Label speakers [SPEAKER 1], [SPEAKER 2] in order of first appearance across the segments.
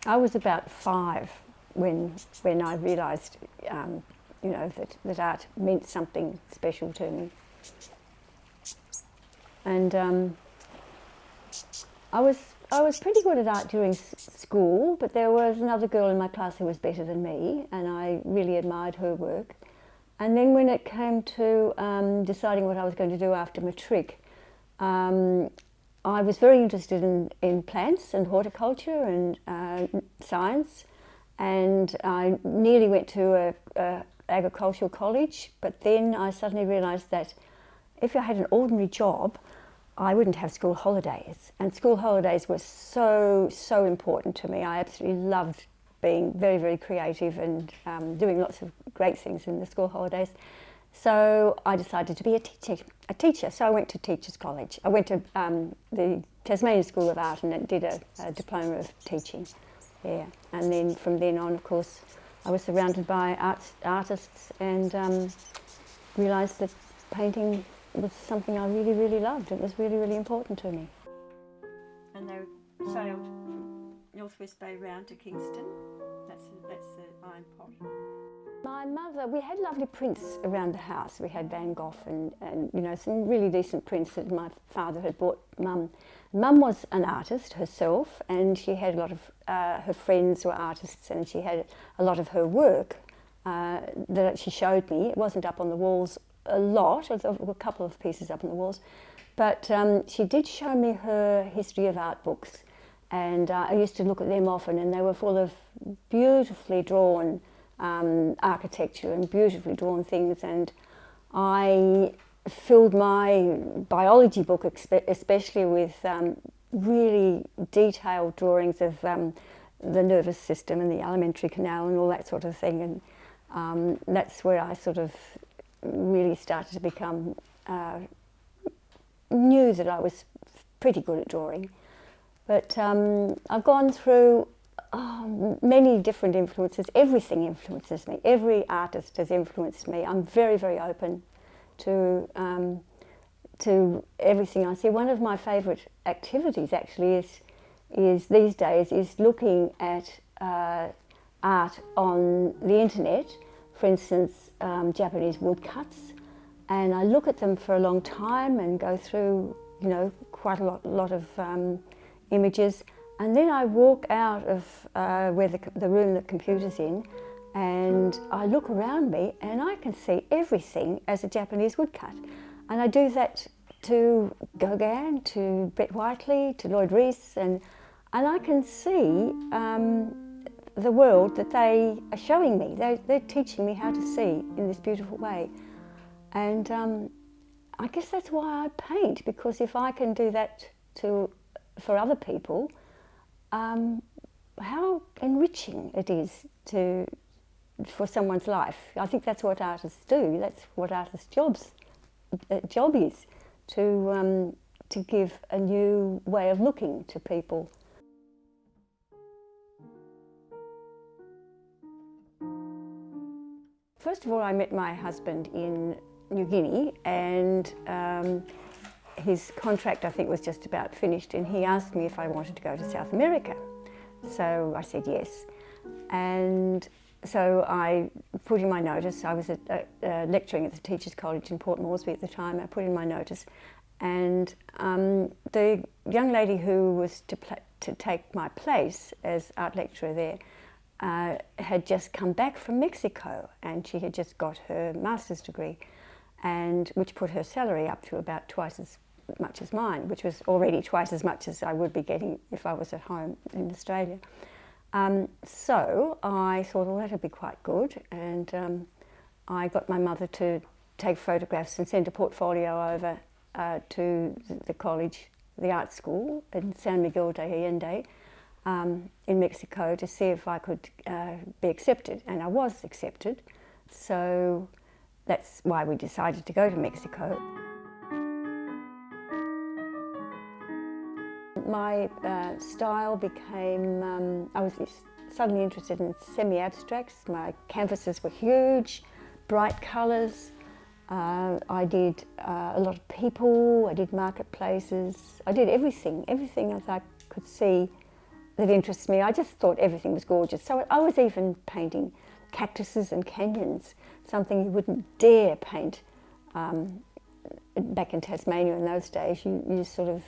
[SPEAKER 1] I was about 5 when I realised, that art meant something special to me. And I was pretty good at art during school, but there was another girl in my class who was better than me, and I really admired her work. And then when it came to deciding what I was going to do after matric, I was very interested in plants and horticulture and science, and I nearly went to a agricultural college, but then I suddenly realised that if I had an ordinary job, I wouldn't have school holidays, and school holidays were so important to me. I absolutely loved being very, very creative and doing lots of great things in the school holidays. So I decided to be a teacher. So I went to Teachers College. I went to the Tasmanian School of Art and did a diploma of teaching there. And then from then on, of course, I was surrounded by artists and realised that painting was something I really, really loved. It was really, really important to me. And they sailed from Northwest Bay round to Kingston. That's the iron pot. My mother, we had lovely prints around the house. We had Van Gogh and some really decent prints that my father had bought Mum. Mum was an artist herself, and she had a lot of her friends were artists, and she had a lot of her work that she showed me. It wasn't up on the walls a lot, there were a couple of pieces up on the walls, but she did show me her history of art books, and I used to look at them often, and they were full of beautifully drawn architecture and beautifully drawn things, and I filled my biology book especially with really detailed drawings of the nervous system and the alimentary canal and all that sort of thing, and that's where I sort of really started to become, knew that I was pretty good at drawing. But I've gone through many different influences. Everything influences me. Every artist has influenced me. I'm very, very open to everything I see. One of my favourite activities actually is these days is looking at art on the internet. For instance, Japanese woodcuts, and I look at them for a long time and go through, quite a lot of images, and then I walk out of where the room the computer's in, and I look around me, and I can see everything as a Japanese woodcut, and I do that to Gauguin, to Brett Whiteley, to Lloyd Rees, and I can see the world that they are showing me. They're teaching me how to see in this beautiful way. And I guess that's why I paint, because if I can do that for other people, how enriching it is for someone's life. I think that's what artists do. That's what artists' job is, to give a new way of looking to people. First of all, I met my husband in New Guinea, and his contract, I think, was just about finished, and he asked me if I wanted to go to South America. So I said yes. And so I put in my notice. I was lecturing at the Teachers College in Port Moresby at the time. I put in my notice, and the young lady who was to take my place as art lecturer there had just come back from Mexico, and she had just got her master's degree, and which put her salary up to about twice as much as mine, which was already twice as much as I would be getting if I was at home in Australia. So I thought, well, that'd be quite good, and I got my mother to take photographs and send a portfolio over to the college, the art school in San Miguel de Allende, in Mexico, to see if I could be accepted, and I was accepted. So that's why we decided to go to Mexico. My style became, I was suddenly interested in semi-abstracts. My canvases were huge, bright colours. I did a lot of people, I did marketplaces, I did everything that I could see that interests me. I just thought everything was gorgeous. So I was even painting cactuses and canyons, something you wouldn't dare paint back in Tasmania in those days. You sort of,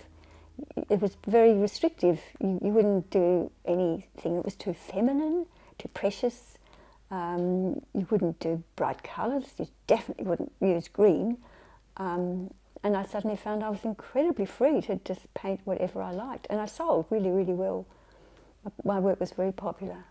[SPEAKER 1] it was very restrictive. You wouldn't do anything that was too feminine, too precious. You wouldn't do bright colours. You definitely wouldn't use green. And I suddenly found I was incredibly free to just paint whatever I liked. And I sold really, really well. My work was very popular.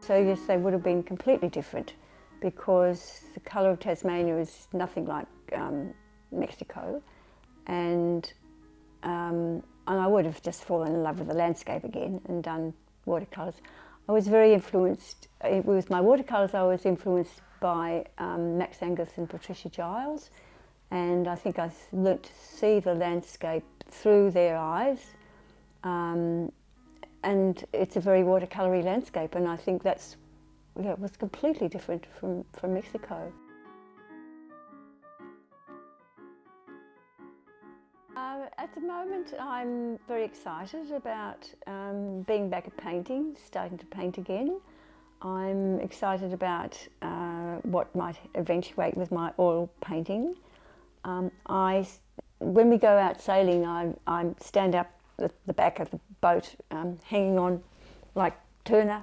[SPEAKER 1] So yes, they would have been completely different because the colour of Tasmania is nothing like Mexico, and I would have just fallen in love with the landscape again and done watercolours. I was very influenced, with my watercolours I was influenced by Max Angus and Patricia Giles, and I think I learnt to see the landscape through their eyes. And it's a very watercolour-y landscape, and I think that's, yeah, it was completely different from Mexico. At the moment, I'm very excited about being back at painting, starting to paint again. I'm excited about what might eventuate with my oil painting. When we go out sailing, I stand up at the back of the boat, hanging on like Turner,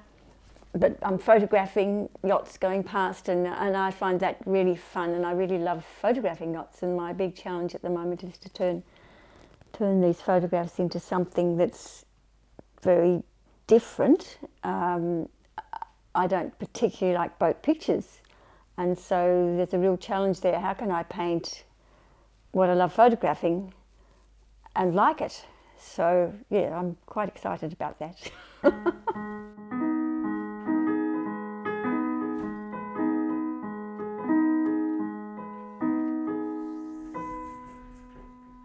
[SPEAKER 1] but I'm photographing yachts going past, and I find that really fun, and I really love photographing yachts, and my big challenge at the moment is to turn these photographs into something that's very different. I don't particularly like boat pictures, and so there's a real challenge there. How can I paint what I love photographing and like it? So yeah, I'm quite excited about that.